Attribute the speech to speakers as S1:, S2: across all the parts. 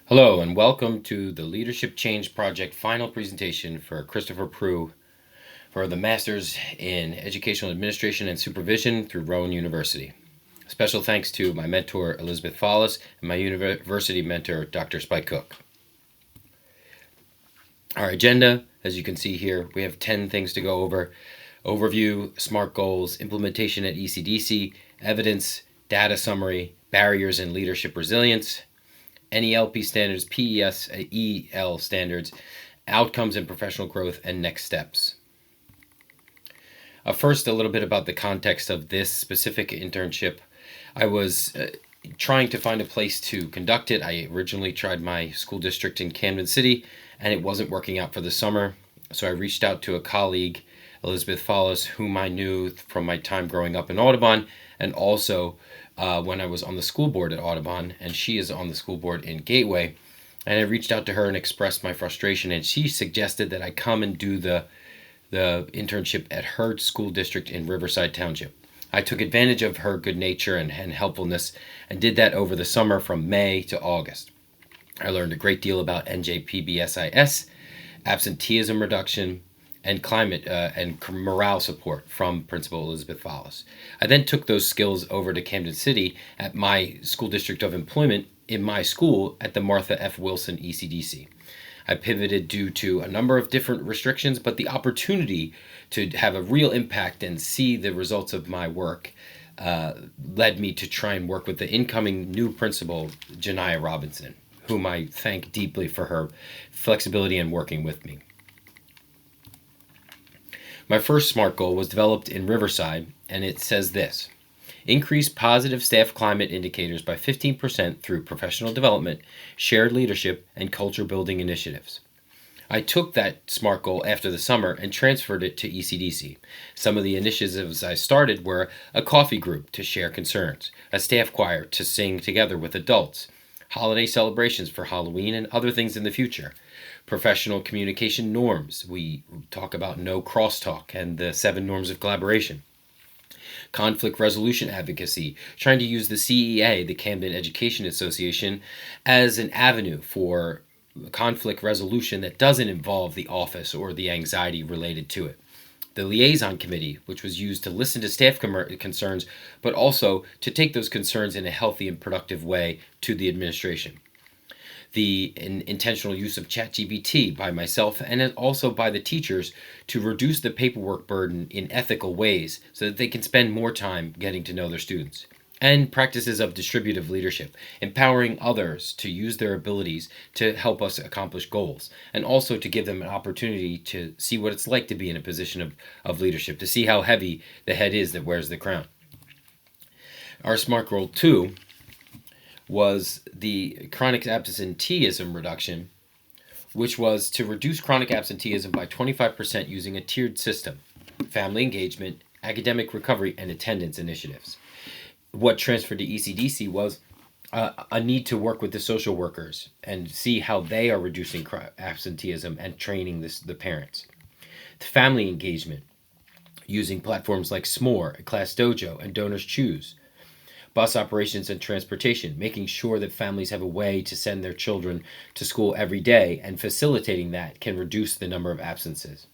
S1: Hello and welcome to the Leadership Change Project final presentation for Christopher Proulx for the Masters in Educational Administration and Supervision through Rowan University. Special thanks to my mentor Elizabeth Follis and my university mentor Dr. Spike Cook. Our agenda, as you can see here, we have 10 things to go over. Overview, SMART goals, implementation at ECDC, evidence, data summary, barriers and leadership resilience, NELP standards, PESEL standards, outcomes and professional growth, and next steps. First, a little bit about the context of this specific internship. I was trying to find a place to conduct it. I originally tried my school district in Camden City, and it wasn't working out for the summer. So I reached out to a colleague, Elizabeth Follis, whom I knew from my time growing up in Audubon, and also when I was on the school board at Audubon, and she is on the school board in Gateway. And I reached out to her and expressed my frustration, and she suggested that I come and do the internship at her school district in Riverside Township. I took advantage of her good nature and helpfulness and did that over the summer from May to August. I learned a great deal about NJPBSIS, absenteeism reduction, and climate and morale support from Principal Elizabeth Follis. I then took those skills over to Camden City at my school district of employment in my school at the Martha F. Wilson ECDC. I pivoted due to a number of different restrictions, but the opportunity to have a real impact and see the results of my work led me to try and work with the incoming new principal, Janiyah Robinson, whom I thank deeply for her flexibility in working with me. My first SMART goal was developed in Riverside, and it says this: increase positive staff climate indicators by 15% through professional development, shared leadership, and culture building initiatives. I took that SMART goal after the summer and transferred it to ECDC. Some of the initiatives I started were a coffee group to share concerns, a staff choir to sing together with adults, holiday celebrations for Halloween and other things in the future, professional communication norms. We talk about no crosstalk and the 7 norms of collaboration. Conflict resolution advocacy, trying to use the CEA, the Camden Education Association, as an avenue for conflict resolution that doesn't involve the office or the anxiety related to it. The liaison committee, which was used to listen to staff concerns, but also to take those concerns in a healthy and productive way to the administration. The intentional use of ChatGPT by myself and also by the teachers to reduce the paperwork burden in ethical ways so that they can spend more time getting to know their students. And practices of distributive leadership, empowering others to use their abilities to help us accomplish goals, and also to give them an opportunity to see what it's like to be in a position of leadership, to see how heavy the head is that wears the crown. Our SMART Goal 2 was the chronic absenteeism reduction, which was to reduce chronic absenteeism by 25% using a tiered system: family engagement, academic recovery, and attendance initiatives. What transferred to ECDC was a need to work with the social workers and see how they are reducing absenteeism and training the parents. The family engagement, using platforms like S'more, Class Dojo, and Donors Choose. Bus operations and transportation, making sure that families have a way to send their children to school every day, and facilitating that can reduce the number of absences.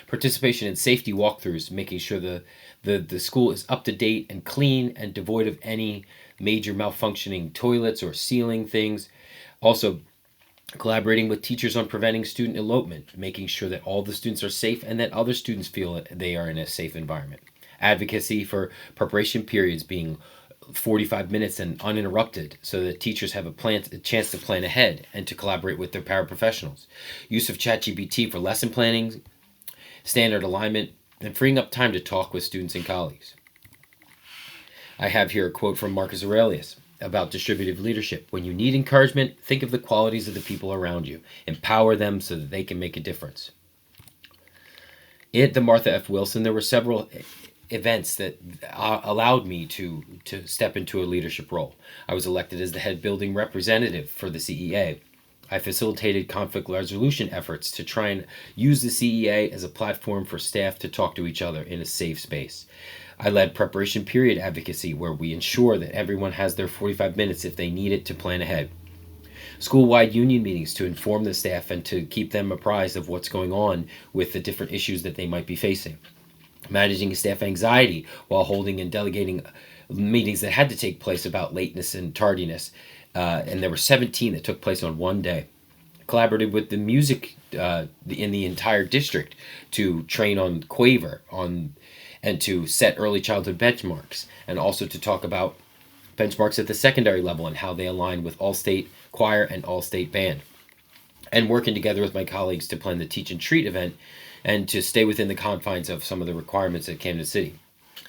S1: Participation in safety walkthroughs, making sure the school is up to date and clean and devoid of any major malfunctioning toilets or ceiling things. Also, collaborating with teachers on preventing student elopement, making sure that all the students are safe and that other students feel that they are in a safe environment. Advocacy for preparation periods being 45 minutes and uninterrupted so that teachers have a chance to plan ahead and to collaborate with their paraprofessionals. Use of ChatGPT for lesson planning, standard alignment, and freeing up time to talk with students and colleagues. I have here a quote from Marcus Aurelius about distributive leadership. When you need encouragement, think of the qualities of the people around you. Empower them so that they can make a difference. At the Martha F. Wilson, there were several events that allowed me to step into a leadership role. I was elected as the head building representative for the CEA. I facilitated conflict resolution efforts to try and use the CEA as a platform for staff to talk to each other in a safe space. I led preparation period advocacy, where we ensure that everyone has their 45 minutes if they need it to plan ahead. School-wide union meetings to inform the staff and to keep them apprised of what's going on with the different issues that they might be facing. Managing staff anxiety while holding and delegating meetings that had to take place about lateness and tardiness. And there were 17 that took place on one day. Collaborated with the music in the entire district to train on Quaver and to set early childhood benchmarks, and also to talk about benchmarks at the secondary level and how they align with all-state choir and all-state band. And working together with my colleagues to plan the Teach and Treat event and to stay within the confines of some of the requirements at Camden City.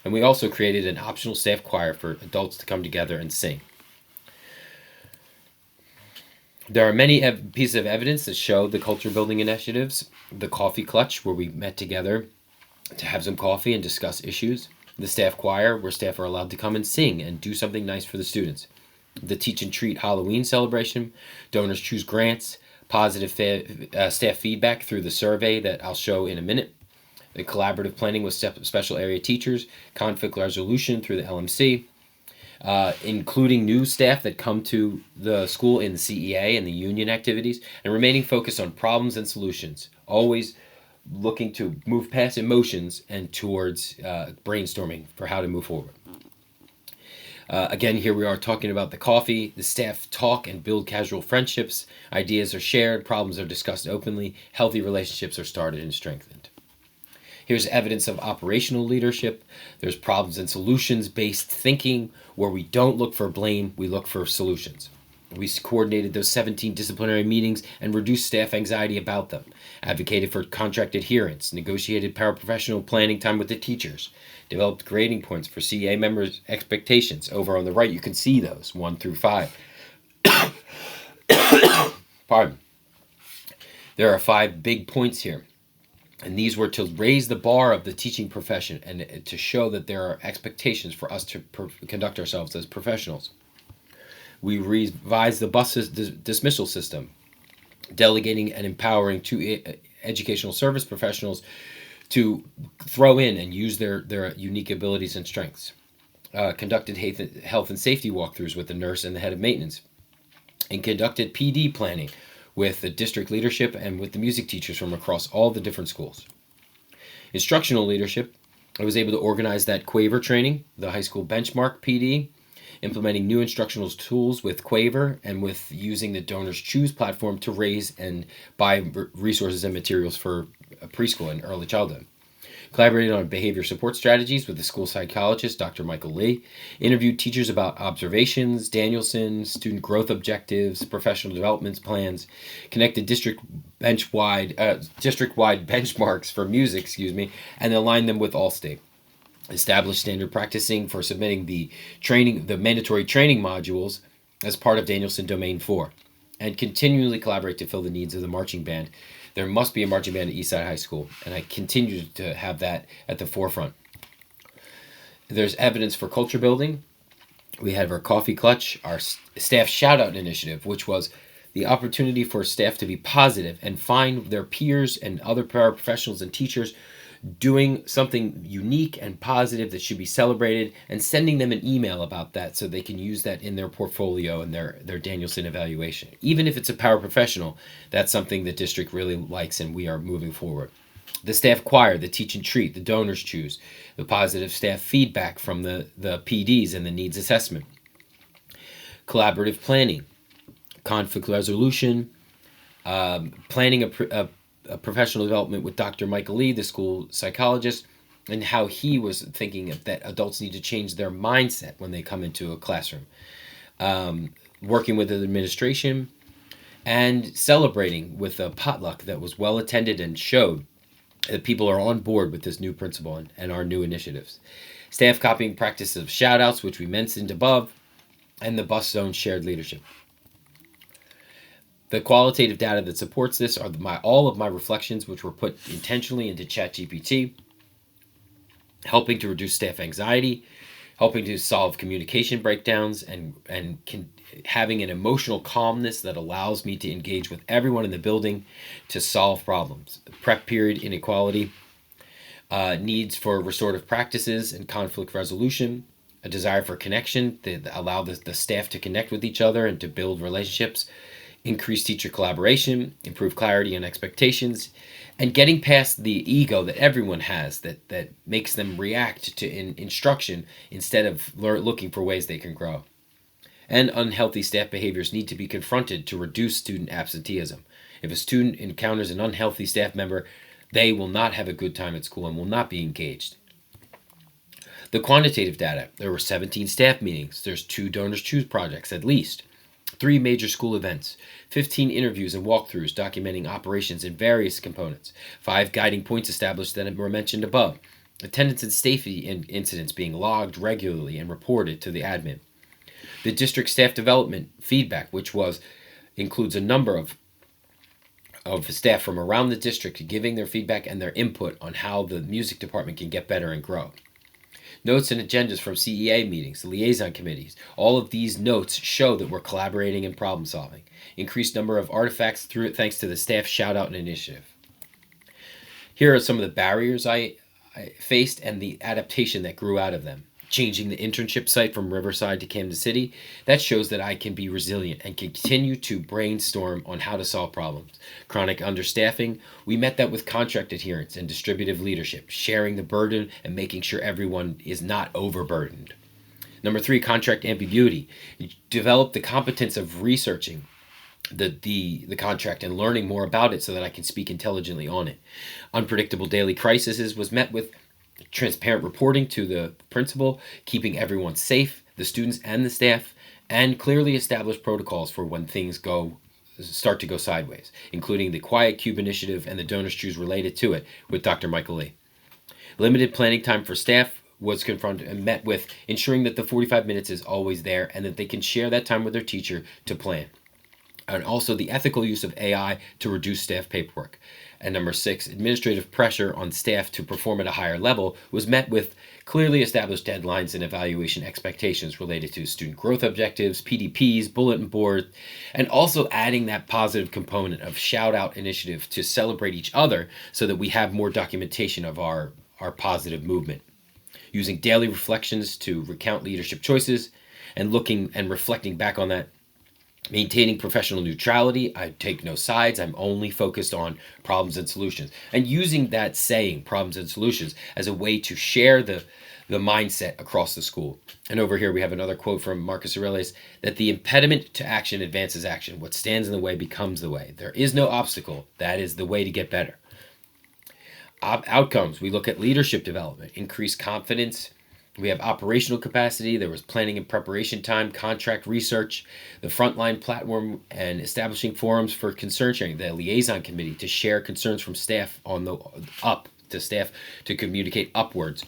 S1: And we also created an optional staff choir for adults to come together and sing. There are many pieces of evidence that show the culture building initiatives. The coffee clutch, where we met together to have some coffee and discuss issues. The staff choir, where staff are allowed to come and sing and do something nice for the students. The Teach and Treat Halloween celebration. Donors choose grants. Positive staff feedback through the survey that I'll show in a minute. The collaborative planning with special area teachers. Conflict resolution through the LMC. Including new staff that come to the school in the CEA and the union activities, and remaining focused on problems and solutions, always looking to move past emotions and towards brainstorming for how to move forward. Again, here we are talking about the coffee. The staff talk and build casual friendships. Ideas are shared. Problems are discussed openly. Healthy relationships are started and strengthened. Here's evidence of operational leadership. There's problems and solutions-based thinking, where we don't look for blame, we look for solutions. We coordinated those 17 disciplinary meetings and reduced staff anxiety about them, advocated for contract adherence, negotiated paraprofessional planning time with the teachers, developed grading points for CA members' expectations. Over on the right, you can see those, 1 through 5. Pardon. There are 5 big points here. And these were to raise the bar of the teaching profession and to show that there are expectations for us to conduct ourselves as professionals. We revised the bus dismissal system, delegating and empowering 2 educational service professionals to throw in and use their unique abilities and strengths. Conducted health and safety walkthroughs with the nurse and the head of maintenance, and conducted PD planning with the district leadership and with the music teachers from across all the different schools. Instructional leadership, I was able to organize that Quaver training, the high school benchmark PD, implementing new instructional tools with Quaver, and with using the Donors Choose platform to raise and buy resources and materials for preschool and early childhood. Collaborated on behavior support strategies with the school psychologist, Dr. Michael Lee. Interviewed teachers about observations, Danielson, student growth objectives, professional development plans. Connected district-wide benchmarks for music, and aligned them with Allstate. Established standard practicing for submitting the mandatory training modules as part of Danielson Domain 4. And continually collaborate to fill the needs of the marching band. There must be a marching band at Eastside High School, and I continue to have that at the forefront. There's evidence for culture building. We have our coffee clutch, our staff shout-out initiative, which was the opportunity for staff to be positive and find their peers and other paraprofessionals and teachers doing something unique and positive that should be celebrated, and sending them an email about that so they can use that in their portfolio and their Danielson evaluation. Even if it's a paraprofessional, that's something the district really likes, and we are moving forward. The staff choir, the Teach and Treat, the Donors Choose, the positive staff feedback from the PDs and the needs assessment. Collaborative planning, conflict resolution, planning a professional development with Dr. Michael Lee, the school psychologist, and how he was thinking that adults need to change their mindset when they come into a classroom. Working with the administration and celebrating with a potluck that was well attended and showed that people are on board with this new principle and our new initiatives. Staff copying practice of shout-outs, which we mentioned above, and the bus zone shared leadership. The qualitative data that supports this are all of my reflections, which were put intentionally into ChatGPT, helping to reduce staff anxiety, helping to solve communication breakdowns, and having an emotional calmness that allows me to engage with everyone in the building to solve problems. Prep period inequality, needs for restorative practices and conflict resolution, a desire for connection that allow the staff to connect with each other and to build relationships, increase teacher collaboration, improve clarity and expectations, and getting past the ego that everyone has that makes them react to instruction instead of looking for ways they can grow. And unhealthy staff behaviors need to be confronted to reduce student absenteeism. If a student encounters an unhealthy staff member, they will not have a good time at school and will not be engaged. The quantitative data: there were 17 staff meetings, there's 2 Donors Choose projects at least, 3 major school events, 15 interviews and walkthroughs documenting operations in various components, 5 guiding points established that were mentioned above, attendance and safety incidents being logged regularly and reported to the admin. The district staff development feedback, which includes a number of staff from around the district giving their feedback and their input on how the music department can get better and grow. Notes and agendas from CEA meetings, the liaison committees. All of these notes show that we're collaborating and problem solving. Increased number of artifacts thanks to the staff shout out and initiative. Here are some of the barriers I faced and the adaptation that grew out of them. Changing the internship site from Riverside to Kansas City, that shows that I can be resilient and continue to brainstorm on how to solve problems. Chronic understaffing, we met that with contract adherence and distributive leadership, sharing the burden and making sure everyone is not overburdened. Number 3, contract ambiguity. Develop the competence of researching the contract and learning more about it so that I can speak intelligently on it. Unpredictable daily crises was met with transparent reporting to the principal, keeping everyone safe, the students and the staff, and clearly established protocols for when things start to go sideways, including the Quiet Cube initiative and the Donors Choose related to it with Dr. Michael Lee. Limited planning time for staff was confronted and met with ensuring that the 45 minutes is always there and that they can share that time with their teacher to plan. And also the ethical use of AI to reduce staff paperwork. And number 6, administrative pressure on staff to perform at a higher level was met with clearly established deadlines and evaluation expectations related to student growth objectives, PDPs, bulletin board, and also adding that positive component of shout-out initiative to celebrate each other so that we have more documentation of our positive movement. Using daily reflections to recount leadership choices and looking and reflecting back on that. Maintaining professional neutrality, I take no sides, I'm only focused on problems and solutions. And using that saying, problems and solutions, as a way to share the mindset across the school. And over here we have another quote from Marcus Aurelius, that the impediment to action advances action. What stands in the way becomes the way. There is no obstacle, that is the way to get better. Outcomes, we look at leadership development, increased confidence. We have operational capacity, there was planning and preparation time, contract research, the frontline platform, and establishing forums for concern sharing, the liaison committee to share concerns from staff up to staff to communicate upwards.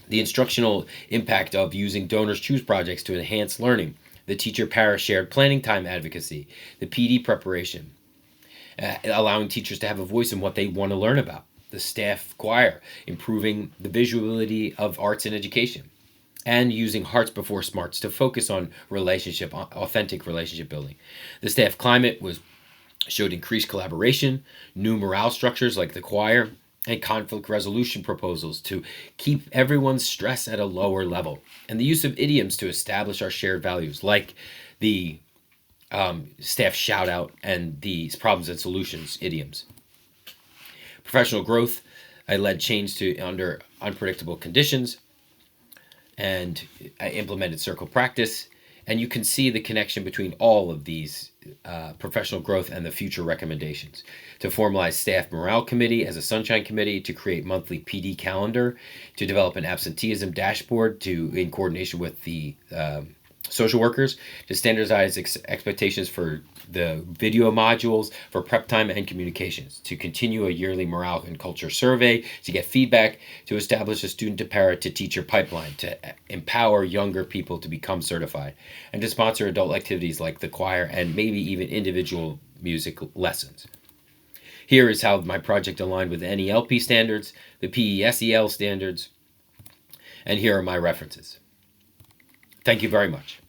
S1: The instructional impact of using Donors Choose projects to enhance learning, the teacher-para shared planning time advocacy, the PD preparation, allowing teachers to have a voice in what they want to learn about. The staff choir, improving the visuality of arts and education, and using hearts before smarts to focus on authentic relationship building. The staff climate showed increased collaboration, new morale structures like the choir, and conflict resolution proposals to keep everyone's stress at a lower level, and the use of idioms to establish our shared values like the staff shout out and these problems and solutions idioms. Professional growth, I led change to under unpredictable conditions, and I implemented circle practice. And you can see the connection between all of these professional growth and the future recommendations. To formalize staff morale committee as a sunshine committee, to create monthly PD calendar, to develop an absenteeism dashboard in coordination with the social workers, to standardize expectations for the video modules for prep time and communications, to continue a yearly morale and culture survey, to get feedback, to establish a student-to-para to teacher pipeline, to empower younger people to become certified, and to sponsor adult activities like the choir and maybe even individual music lessons. Here is how my project aligned with NELP standards, the PESEL standards, and here are my references. Thank you very much.